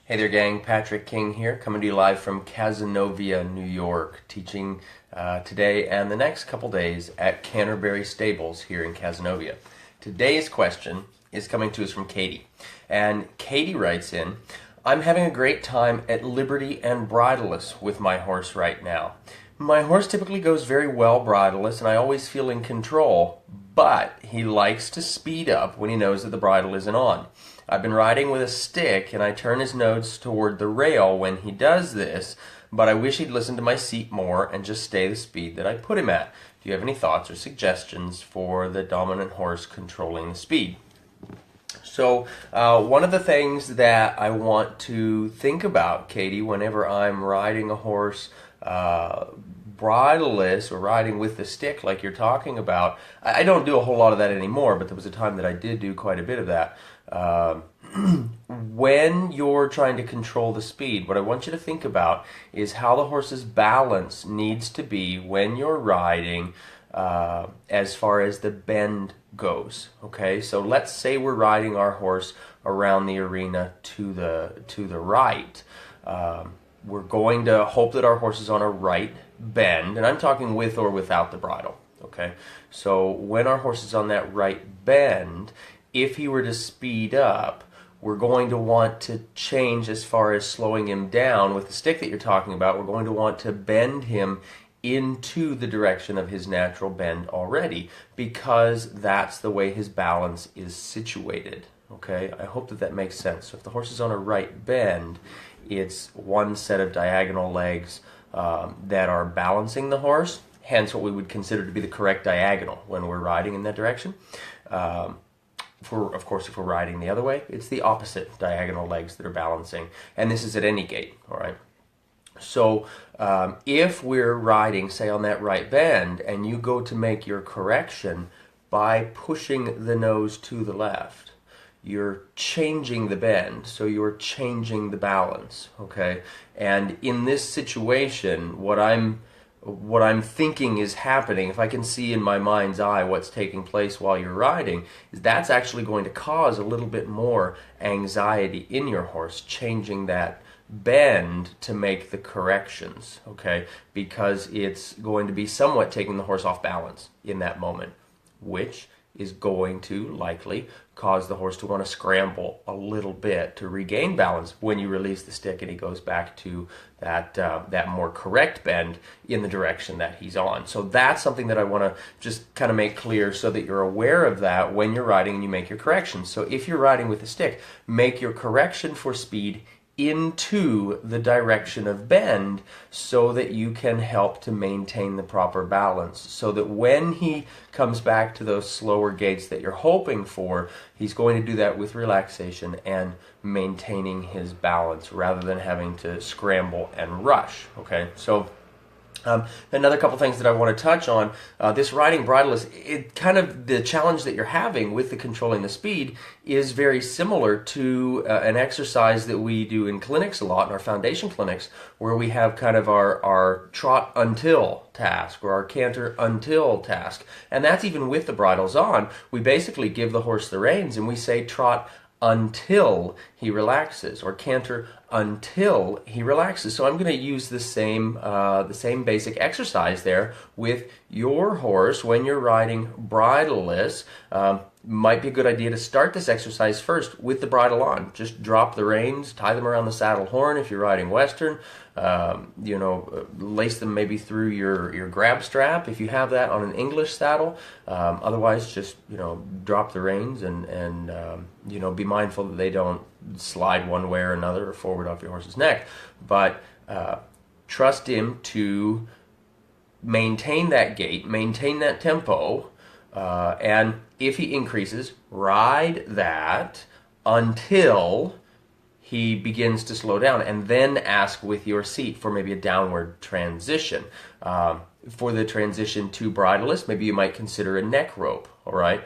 Hey there, gang. Patrick King here, coming to you live from Cazenovia, New York, teaching today and the next couple days at Canterbury Stables here in Cazenovia. Today's question is coming to us from Katie. And Katie writes in, I'm having a great time at liberty and bridleless with my horse right now. My horse typically goes very well bridleless and I always feel in control, but he likes to speed up when he knows that the bridle isn't on. I've been riding with a stick and I turn his nose toward the rail when he does this, but I wish he'd listen to my seat more and just stay the speed that I put him at. Do you have any thoughts or suggestions for the dominant horse controlling the speed? So one of the things that I want to think about, Katie, whenever I'm riding a horse bridleless or riding with the stick like you're talking about, I don't do a whole lot of that anymore, but there was a time that I did do quite a bit of that. When you're trying to control the speed, what I want you to think about is how the horse's balance needs to be when you're riding as far as the bend goes. Okay, so let's say we're riding our horse around the arena to the right. We're going to hope that our horse is on a right bend, and I'm talking with or without the bridle. Okay, so when our horse is on that right bend, if he were to speed up, we're going to want to change as far as slowing him down with the stick that you're talking about. We're going to want to bend him into the direction of his natural bend already, because that's the way his balance is situated. Okay, I hope that makes sense. So if the horse is on a right bend, it's one set of diagonal legs that are balancing the horse, hence what we would consider to be the correct diagonal when we're riding in that direction. Of course, if we're riding the other way, it's the opposite diagonal legs that are balancing, and this is at any gait, all right? So if we're riding, say, on that right bend, and you go to make your correction by pushing the nose to the left, you're changing the bend, so you're changing the balance, okay? And in this situation, what I'm thinking is happening, if I can see in my mind's eye what's taking place while you're riding, is that's actually going to cause a little bit more anxiety in your horse, changing that bend to make the corrections, okay? Because it's going to be somewhat taking the horse off balance in that moment, which is going to likely cause the horse to want to scramble a little bit to regain balance when you release the stick and he goes back to that more correct bend in the direction that he's on. So that's something that I want to just kind of make clear so that you're aware of that when you're riding and you make your corrections. So if you're riding with the stick, make your correction for speed into the direction of bend so that you can help to maintain the proper balance, so that when he comes back to those slower gaits that you're hoping for, he's going to do that with relaxation and maintaining his balance rather than having to scramble and rush. Okay, so another couple things that I want to touch on, this riding bridleless, it kind of, the challenge that you're having with the controlling the speed is very similar to an exercise that we do in clinics a lot, in our foundation clinics, where we have kind of our trot until task or our canter until task. And that's even with the bridles on. We basically give the horse the reins and we say trot until he relaxes, or canter until he relaxes. So I'm going to use the same basic exercise there with your horse when you're riding bridleless. Might be a good idea to start this exercise first with the bridle on. Just drop the reins, tie them around the saddle horn if you're riding Western. Lace them maybe through your grab strap if you have that on an English saddle. Otherwise, just drop the reins and be mindful that they don't slide one way or another or forward off your horse's neck. But trust him to maintain that gait, maintain that tempo, and if he increases, ride that until he begins to slow down, and then ask with your seat for maybe a downward transition. For the transition to bridleless, maybe you might consider a neck rope, all right?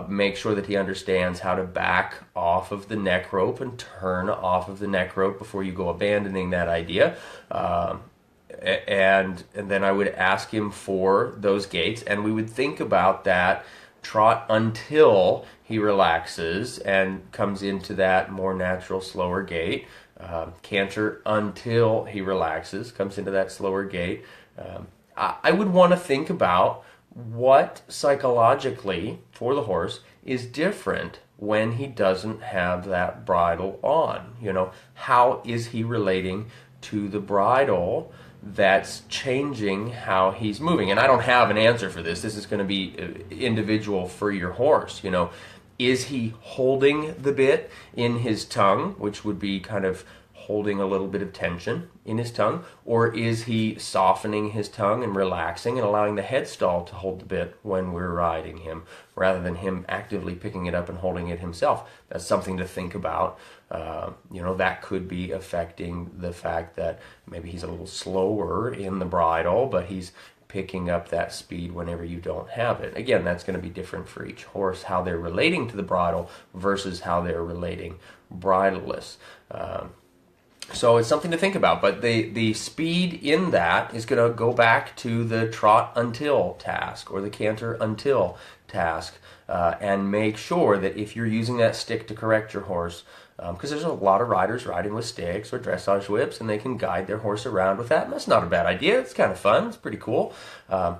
Make sure that he understands how to back off of the neck rope and turn off of the neck rope before you go abandoning that idea. And then I would ask him for those gaits, and we would think about that trot until he relaxes and comes into that more natural, slower gait. Canter until he relaxes, comes into that slower gait. I would want to think about what psychologically for the horse is different when he doesn't have that bridle on. You know, how is he relating to the bridle that's changing how he's moving? And I don't have an answer for this. This is going to be individual for your horse. You know, is he holding the bit in his tongue, which would be kind of holding a little bit of tension in his tongue, or is he softening his tongue and relaxing and allowing the head stall to hold the bit when we're riding him, rather than him actively picking it up and holding it himself? That's something to think about. You know, that could be affecting the fact that maybe he's a little slower in the bridle, but he's picking up that speed whenever you don't have it. Again, that's going to be different for each horse, how they're relating to the bridle versus how they're relating bridleless. So it's something to think about, but the speed in that is going to go back to the trot until task or the canter until task, and make sure that if you're using that stick to correct your horse, because there's a lot of riders riding with sticks or dressage whips, and they can guide their horse around with that, and that's not a bad idea. It's kind of fun. It's pretty cool.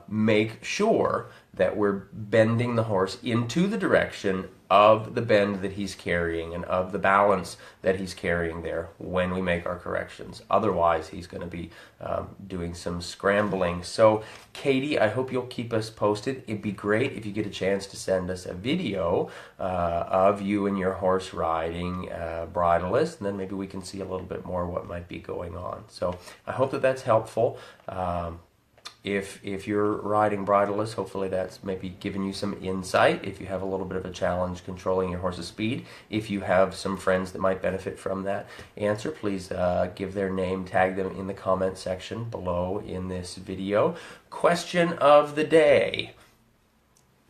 Make sure that we're bending the horse into the direction of the bend that he's carrying and of the balance that he's carrying there when we make our corrections. Otherwise, he's going to be doing some scrambling. So, Katie, I hope you'll keep us posted. It'd be great if you get a chance to send us a video of you and your horse riding bridleless, and then maybe we can see a little bit more what might be going on. So I hope that that's helpful. If you're riding bridleless, hopefully that's maybe given you some insight. If you have a little bit of a challenge controlling your horse's speed, if you have some friends that might benefit from that answer, please give their name, tag them in the comment section below in this video. Question of the day.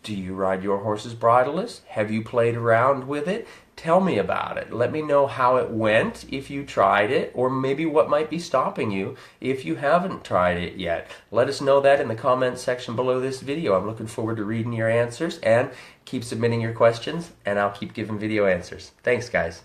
Do you ride your horses bridleless? Have you played around with it? Tell me about it. Let me know how it went if you tried it, or maybe what might be stopping you if you haven't tried it yet. Let us know that in the comments section below this video. I'm looking forward to reading your answers, and keep submitting your questions, and I'll keep giving video answers. Thanks, guys.